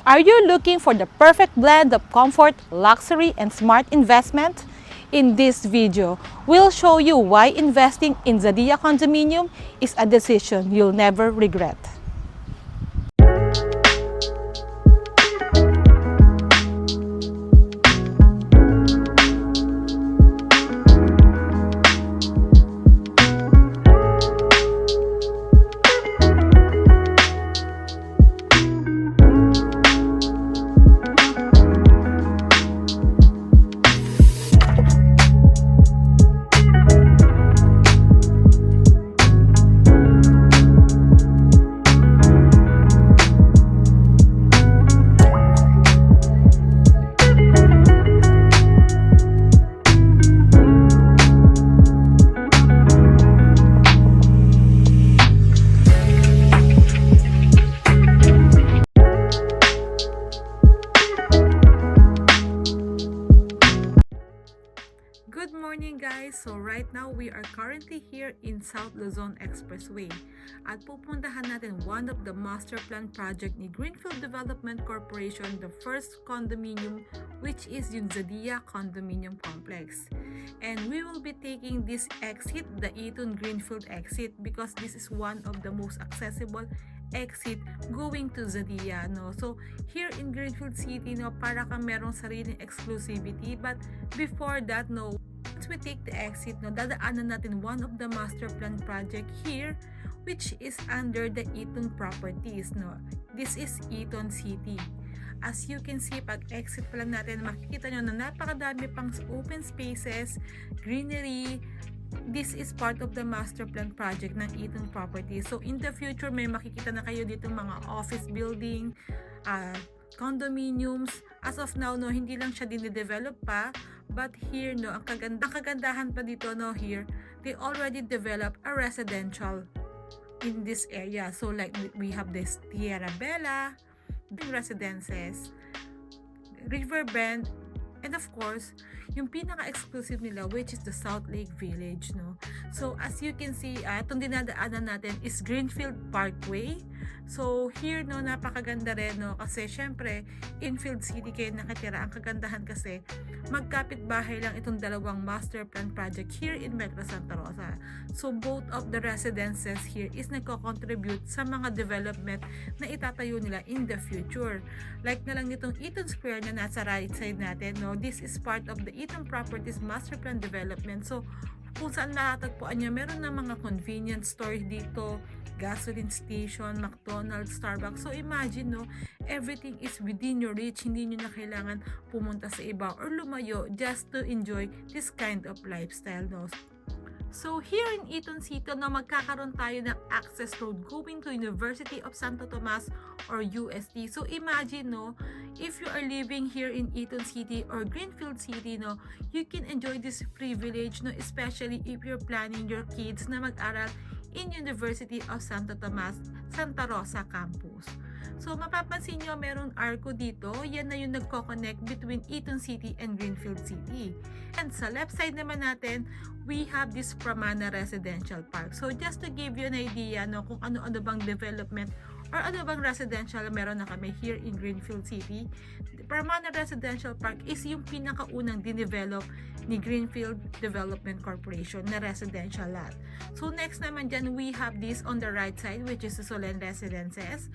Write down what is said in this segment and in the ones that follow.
Are you looking for the perfect blend of comfort, luxury, and smart investment? In this video, we'll show you why investing in Zadea Condominium is a decision you'll never regret. Good morning guys! So right now we are currently here in South Luzon Expressway at pupuntahan natin one of the master plan project ni Greenfield Development Corporation, the first condominium, which is yung Zadea Condominium Complex. And we will be taking this exit, the Eton Greenfield exit, because this is one of the most accessible exit going to Zadea, no? So here in Greenfield City, no, para kang merong sariling exclusivity, but before that, no, once we take the exit, no, dadaanan natin one of the master plan project here, which is under the Eton Properties, no. This is Eton City. As you can see, pag exit pa lang natin, makikita nyo na napakadami pang open spaces, greenery. This is part of the master plan project ng Eton Properties. So in the future, may makikita na kayo dito mga office building, condominiums. As of now, no, hindi lang siya dinidevelop pa, but here, no, ang kagandahan pa dito, no, here, they already develop a residential in this area. So like we have this Tierra Bella residences, Riverbend, and of course, yung pinaka-exclusive nila, which is the South Lake Village, no. So as you can see, itong dinadaanan natin is Greenfield Parkway. So here, no, napakaganda rin, no, kasi syempre infield city kayo nakatira. Ang kagandahan kasi magkapit bahay lang itong dalawang master plan project here in Metro Santa Rosa. So both of the residences here is nagko-contribute sa mga development na itatayo nila in the future. Like na lang itong Eton Square na nasa right side natin, no, this is part of the Eton Properties master plan development. So kung saan matatagpuan nyo, meron na mga convenience store dito, gasoline station, McDonald's, Starbucks. So imagine, no, everything is within your reach. Hindi nyo na kailangan pumunta sa iba or lumayo just to enjoy this kind of lifestyle, no. So here in Eton City, no, magkakaroon tayo ng access road going to University of Santo Tomas or UST. So imagine, no, if you are living here in Eton City or Greenfield City, no, you can enjoy this privilege, no, especially if you're planning your kids na mag-aral in University of Santo Tomas, Santa Rosa campus. So mapapansin nyo, meron arco dito. Yan na yung nagko-connect between Eton City and Greenfield City. And sa left side naman natin, we have this Pramana Residential Park. So just to give you an idea, no, kung ano-ano bang development or ano bang residential meron na kami here in Greenfield City. Pramana Residential Park is yung pinakaunang dinevelop ni Greenfield Development Corporation na residential lot. So next naman dyan, we have this on the right side, which is the Solen Residences.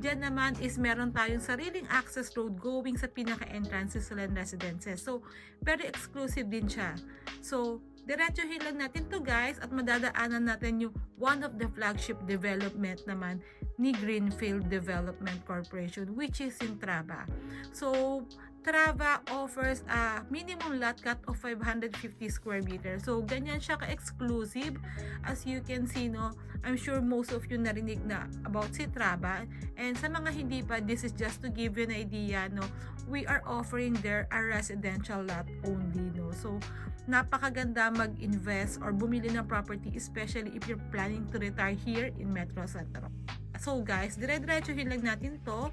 Dyan naman is meron tayong sariling access road going sa pinaka-entrance sa Solen Residences. So very exclusive din siya. So diretsuhin lang natin to guys at madadaanan natin yung one of the flagship development naman ni Greenfield Development Corporation, which is in Traba. So Traba offers a minimum lot cut of 550 square meters. So ganyan siya ka-exclusive. As you can see, no, I'm sure most of you narinig na about si Traba. And sa mga hindi pa, this is just to give you an idea, no, we are offering there a residential lot only, no. So napakaganda mag-invest or bumili ng property, especially if you're planning to retire here in Metro Santa Rosa. So guys, dire-diretsuhin lang natin to.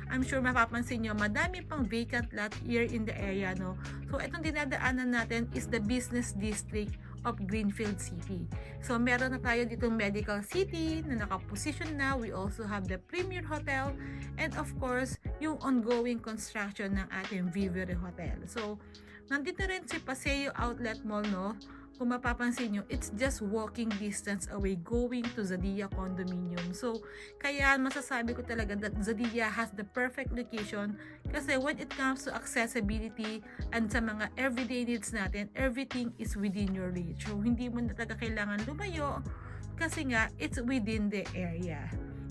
I'm sure mapapansin nyo, madami pang vacant lot here in the area, no. So itong dinadaanan natin is the business district of Greenfield City. So, meron na tayo ditong Medical City na nakaposition na. We also have the Premier Hotel and of course, yung ongoing construction ng ating Vivere Hotel. So, nandito rin si Paseo Outlet Mall, no? Kung mapapansin nyo, it's just walking distance away going to Zadia Condominium. So, kaya masasabi ko talaga that Zadia has the perfect location kasi when it comes to accessibility and sa mga everyday needs natin, everything is within your reach. So, hindi mo na talaga kailangan lumayo kasi nga, it's within the area.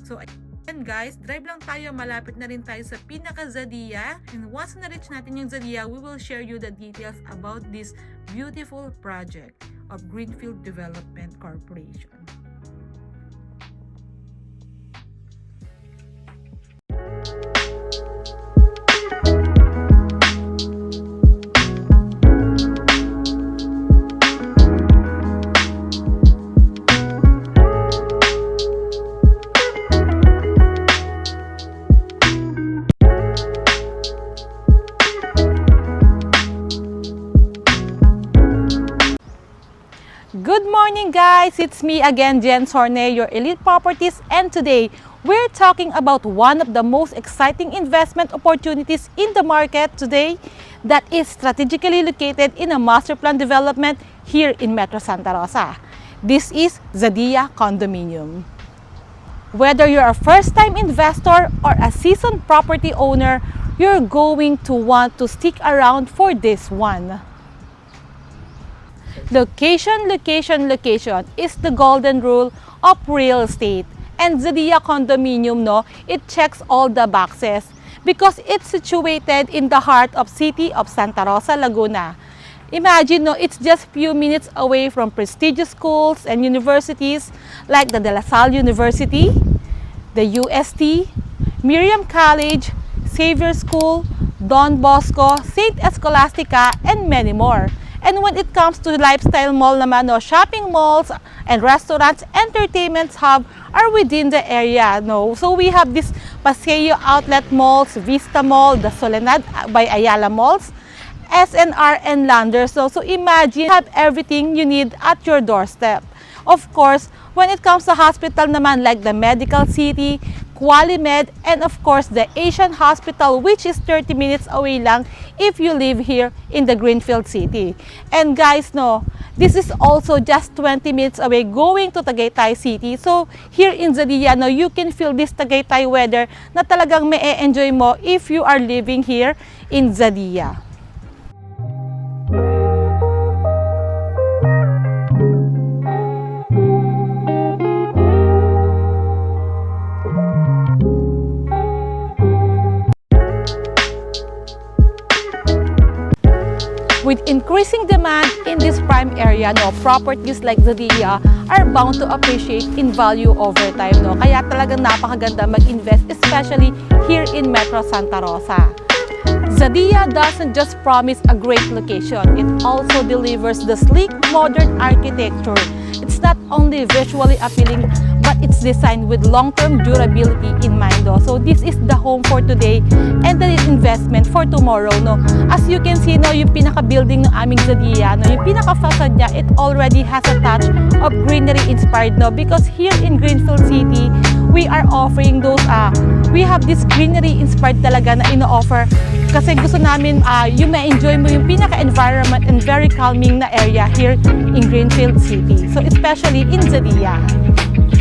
So, and guys, drive lang tayo, malapit na rin tayo sa pinaka Zadia. And once na-reach natin yung Zadia, we will share you the details about this beautiful project of Greenfield Development Corporation. Good morning guys! It's me again, Jen Sorne, your Elite Properties, and today we're talking about one of the most exciting investment opportunities in the market today that is strategically located in a master plan development here in Metro Santa Rosa. This is Zadia Condominium. Whether you're a first-time investor or a seasoned property owner, you're going to want to stick around for this one. Location, location, location is the golden rule of real estate. And Zadia Condominium, no, it checks all the boxes because it's situated in the heart of city of Santa Rosa, Laguna. Imagine, no, it's just few minutes away from prestigious schools and universities like the De La Salle University, the UST, Miriam College, Xavier School, Don Bosco, St. Scholastica, and many more. And when it comes to lifestyle mall naman, no, shopping malls and restaurants, entertainment hub are within the area. No? So we have this Paseo Outlet Malls, Vista Mall, the Soledad by Ayala Malls, SNR and Landers. So imagine, have everything you need at your doorstep. Of course, when it comes to hospital naman like the Medical City, Qualimed, and of course the Asian Hospital, which is 30 minutes away lang if you live here in the Greenfield City. And guys, no, this is also just 20 minutes away going to Tagaytay City. So here in Zadia, no, you can feel this Tagaytay weather na talagang may-enjoy mo if you are living here in Zadia. With increasing demand in this prime area, no, properties like Zadia are bound to appreciate in value over time. No? Kaya talagang napakaganda mag-invest, especially here in Metro Santa Rosa. Zadia doesn't just promise a great location, it also delivers the sleek, modern architecture. It's not only visually appealing, but it's designed with long-term durability in mind. No? So this is the home for today and the investment for tomorrow. No? As you can see, no, yung pinaka-building ng aming Zadia, no, yung pinaka-facade niya, it already has a touch of greenery inspired. No? Because here in Greenfield City, we are offering those, we have this greenery inspired talaga na ino-offer kasi gusto namin yung ma-enjoy mo yung pinaka-environment and very calming na area here in Greenfield City. So especially in Zadia.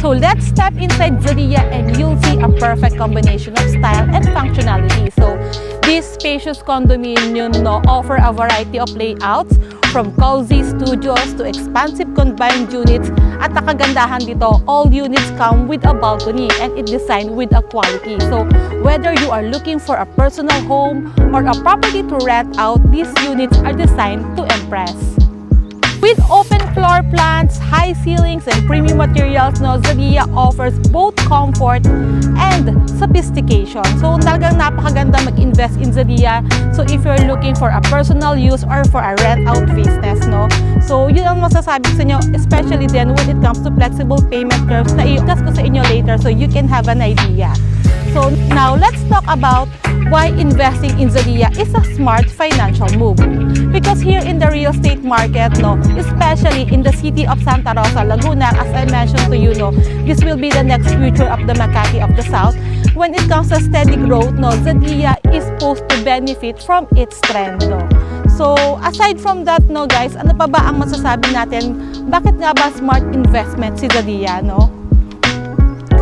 So let's step inside Zadia and you'll see a perfect combination of style and functionality. So this spacious condominium, no, offer a variety of layouts from cozy studios to expansive combined units. At ang kagandahan dito, all units come with a balcony and it's designed with a quality. So whether you are looking for a personal home or a property to rent out, these units are designed to impress. With open floor plans, high ceilings, and premium materials, no, Zadia offers both comfort and sophistication. So talagang napakaganda mag-invest in Zadia. So if you're looking for a personal use or for a rent-out business, no. So yun ang masasabi ko sa inyo, especially then when it comes to flexible payment curves na i-discuss ko sa inyo later so you can have an idea. So now let's talk about why investing in Zadia is a smart financial move. Because here in the real estate market, no, especially in the city of Santa Rosa, Laguna, as I mentioned to you, no, this will be the next future of the Makati of the South. When it comes to steady growth, no, Zadia is supposed to benefit from its trend, no. So aside from that, no guys, ano pa ba ang masasabi natin? Bakit nga ba smart investment si Zadia, no?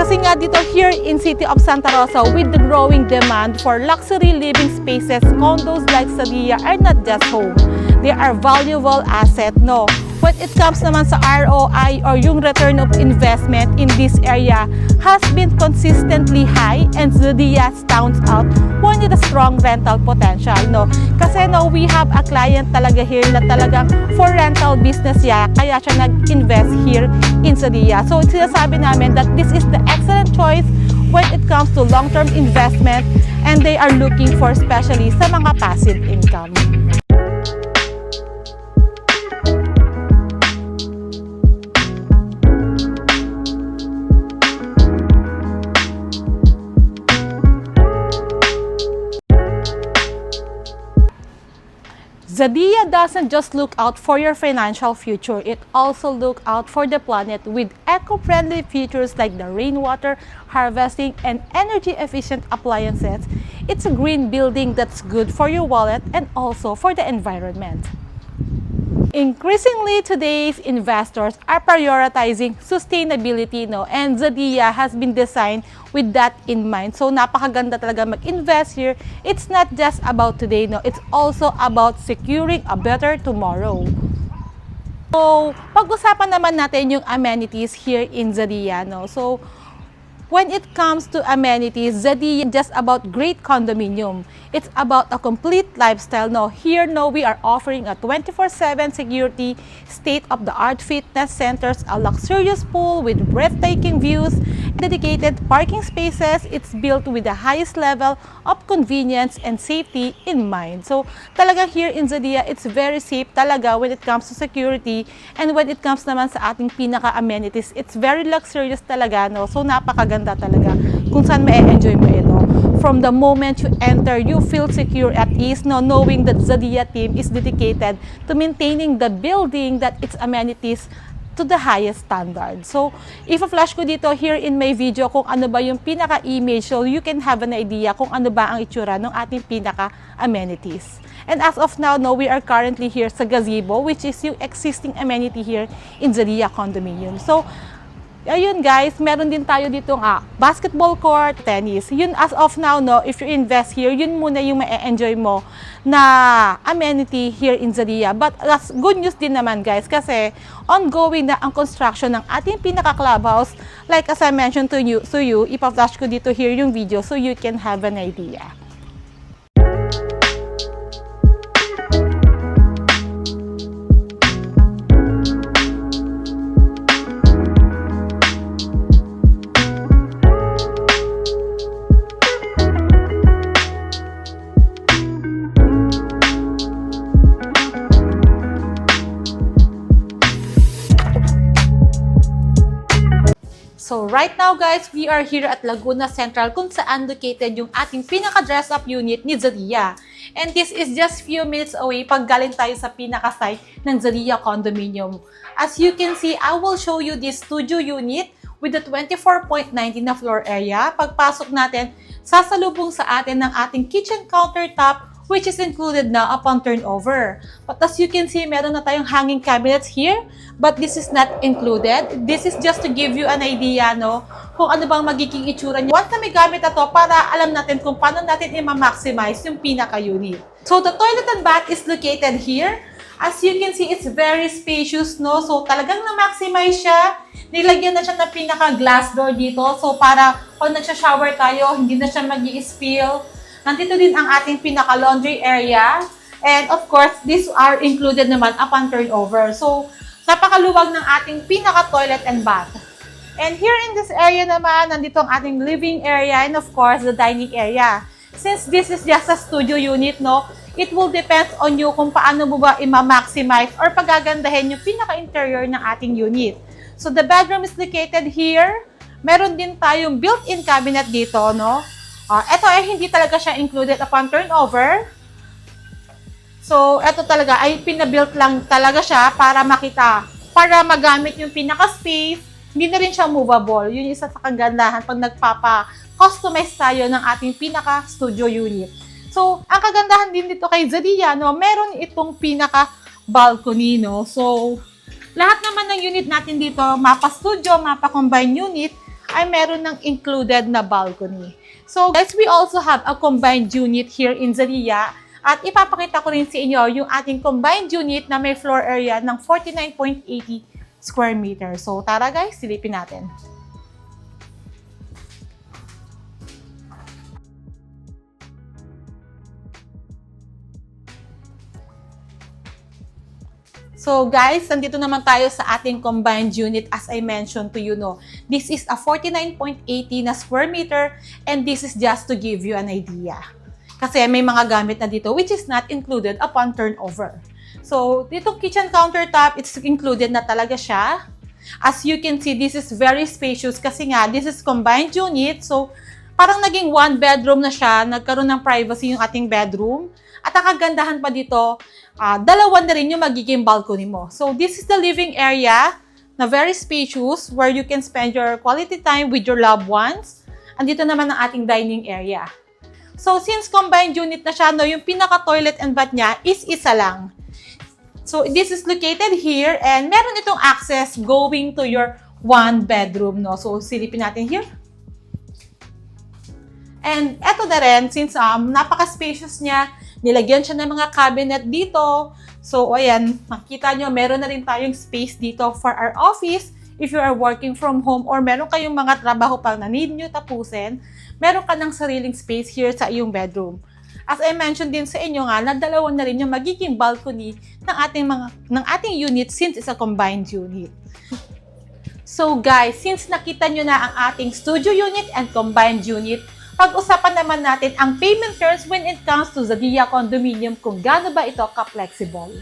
Kasi nga dito here in City of Santa Rosa, with the growing demand for luxury living spaces, condos like Zadia are not just home. They are valuable asset, no? When it comes naman sa ROI or yung return of investment in this area has been consistently high, and Zadia stands out one with a strong rental potential, no? Kasi no, we have a client talaga here na talagang for rental business kaya siya nag-invest here in Zadia. So sinasabi namin that this is the excellent choice when it comes to long-term investment, and they are looking for especially sa mga passive income. Zadia doesn't just look out for your financial future, it also look out for the planet with eco-friendly features like the rainwater harvesting and energy-efficient appliances. It's a green building that's good for your wallet and also for the environment. Increasingly, today's investors are prioritizing sustainability, no? And Zadia has been designed with that in mind. So, napakaganda talaga mag-invest here. It's not just about today, no? It's also about securing a better tomorrow. So, pag-usapan naman natin yung amenities here in Zadia, no? So, when it comes to amenities, Zadia is just about great condominium. It's about a complete lifestyle. No, here, no, we are offering a 24/7 security, state-of-the-art fitness centers, a luxurious pool with breathtaking views, dedicated parking spaces. It's built with the highest level of convenience and safety in mind. So, talaga here in Zadia, it's very safe talaga when it comes to security, and when it comes naman sa ating pinaka-amenities, it's very luxurious talaga, no? So, napakaganda talaga kung saan ma-enjoy mo ito. From the moment you enter, you feel secure at ease, no, knowing that Zadia team is dedicated to maintaining the building that its amenities to the highest standard. So, if-flash ko dito here in my video kung ano ba yung pinaka-image, so you can have an idea kung ano ba ang itsura ng ating pinaka-amenities. And as of now, no, we are currently here sa gazebo, which is yung existing amenity here in Zadia condominium. So, ayun guys, meron din tayo ditong basketball court, tennis. Yun as of now, no, if you invest here, yun muna yung ma-enjoy mo na amenity here in Zadia. But that's good news din naman guys, kasi ongoing na ang construction ng ating pinaka-clubhouse. Like as I mentioned to you, ipa-flash ko dito here yung video so you can have an idea. So right now guys, we are here at Laguna Central kung saan located yung ating pinaka-dress up unit ni Zadia. And this is just few minutes away pag galing tayo sa pinaka-site ng Zadia condominium. As you can see, I will show you this studio unit with the 24.19 na floor area. Pagpasok natin, sasalubong sa atin ng ating kitchen countertop, which is included na upon turnover. But as you can see, meron na tayong hanging cabinets here, but this is not included. This is just to give you an idea, no, kung ano bang magiging itsura niya. Once na may gamit na to, para alam natin kung paano natin i-maximize yung pinaka-unit. So the toilet and bath is located here. As you can see, it's very spacious, no? So talagang na-maximize siya. Nilagyan na siya ng pinaka-glass door dito. So para pag nagsha-shower tayo, hindi na siya mag-i-spill. Nandito din ang ating pinaka-laundry area. And of course, these are included naman upon turnover. So, napakaluwag ng ating pinaka-toilet and bath. And here in this area naman, nandito ang ating living area and of course, the dining area. Since this is just a studio unit, no, it will depend on you kung paano mo ba i-maximize or pagagandahin yung pinaka-interior ng ating unit. So, the bedroom is located here. Meron din tayong built-in cabinet dito, no? Ito ay hindi talaga siya included upon turnover. So, ito talaga ay pinabuilt lang talaga siya para makita, para magamit yung pinaka-space. Hindi na rin siya movable. Yun yung isa sa kagandahan pag nagpapa-customize tayo ng ating pinaka-studio unit. So, ang kagandahan din dito kay Zadia, no, meron itong pinaka-balcony, no. So, lahat naman ng unit natin dito, mapa-studio, mapa-combined unit, ay meron ng included na balcony. So, guys, we also have a combined unit here in Zadia. At ipapakita ko rin sa inyo yung ating combined unit na may floor area ng 49.80 square meters. So, tara guys, silipin natin. So guys, nandito naman tayo sa ating combined unit as I mentioned to you, no. This is a 49.80 na square meter and this is just to give you an idea. Kasi may mga gamit na dito which is not included upon turnover. So, ditong kitchen countertop, it's included na talaga siya. As you can see, this is very spacious kasi nga, this is combined unit. So, parang naging one bedroom na siya, nagkaroon ng privacy yung ating bedroom. At ang kagandahan pa dito, dalawa na rin yung magiging balcony mo. So, this is the living area na very spacious where you can spend your quality time with your loved ones. Andito naman ang ating dining area. So, since combined unit na siya, no, yung pinaka-toilet and bath niya is isa lang. So, this is located here and meron itong access going to your one bedroom, no. So, silipin natin here. And eto na rin, since napaka-spacious niya, nilagyan siya ng mga cabinet dito. So, ayan, makita nyo, meron na rin tayong space dito for our office. If you are working from home or meron kayong mga trabaho pang na need nyo tapusin, meron ka ng sariling space here sa iyong bedroom. As I mentioned din sa inyo nga, na dalawa na rin yung magiging balcony ng ating unit since it's a combined unit. So guys, since nakita nyo na ang ating studio unit and combined unit, pag-usapan naman natin ang payment terms when it comes to Zadia Condominium kung gaano ba ito ka-flexible.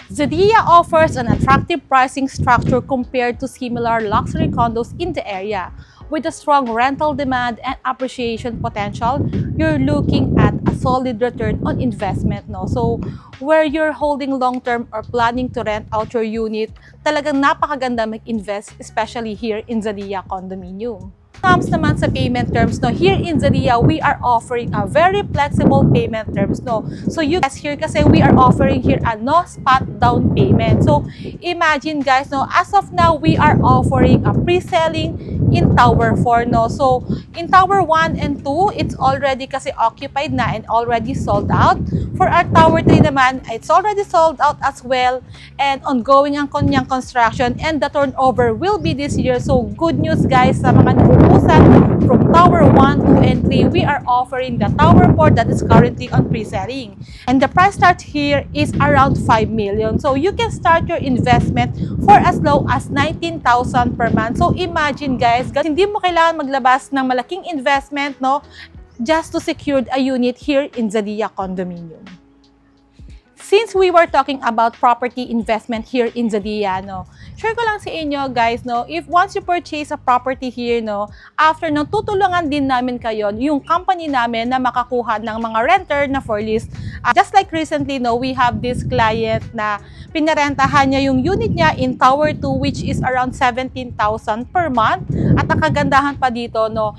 Zadia offers an attractive pricing structure compared to similar luxury condos in the area. With a strong rental demand and appreciation potential, you're looking at a solid return on investment, no? So, where you're holding long-term or planning to rent out your unit, talagang napakaganda mag-invest, especially here in Zadia Condominium. Comes naman sa payment terms, no, here in Zadia, we are offering a very flexible payment terms, no. So you guys here kasi we are offering here a no spot down payment. So imagine guys, no, as of now we are offering a pre-selling in Tower 4, no. So in Tower 1 and 2, it's already kasi occupied na and already sold out. For our Tower 3 naman, it's already sold out as well and ongoing ang kanyang construction and the turnover will be this year. So good news guys sa mga from Tower 1, 2, and 3, we are offering the Tower 4 that is currently on pre-selling. And the price start here is around 5 million. So you can start your investment for as low as 19,000 per month. So imagine guys, hindi mo kailangan maglabas ng malaking investment, no, just to secure a unit here in Zadia Condominium. Since we were talking about property investment here in Zadia, no, share ko lang sa inyo guys, no, if once you purchase a property here, no, after no, tutulungan din namin kayo, yung company namin na makakuha ng mga renter na for lease. Just like recently, no, we have this client na pinarentahan niya yung unit niya in Tower 2 which is around 17,000 per month. At ang kagandahan pa dito, no,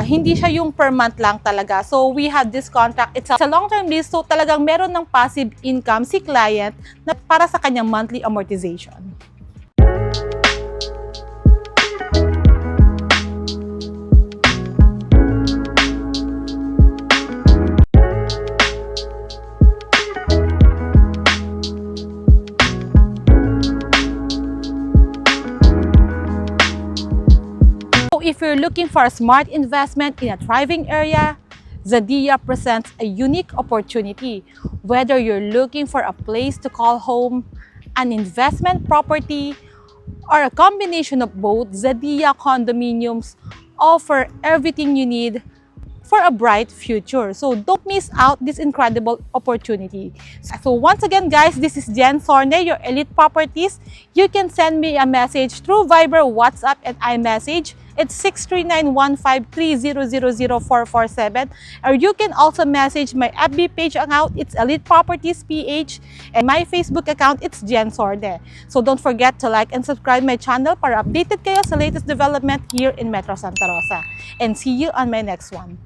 hindi siya yung per month lang talaga. So we have this contract, it's a long-term lease, so talagang meron ng passive income si client na para sa kanyang monthly amortization. If you're looking for a smart investment in a thriving area, Zadia presents a unique opportunity. Whether you're looking for a place to call home, an investment property, or a combination of both, Zadia Condominiums offer everything you need for a bright future. So don't miss out this incredible opportunity. So once again guys, this is Jen Sorne, your Elite Properties. You can send me a message through Viber, WhatsApp, and iMessage. It's 639-153-000447. Or you can also message my FB page account. It's Elite Properties PH. And my Facebook account, it's Jen Sorde. So don't forget to like and subscribe my channel para updated kayo sa latest development here in Metro Santa Rosa. And see you on my next one.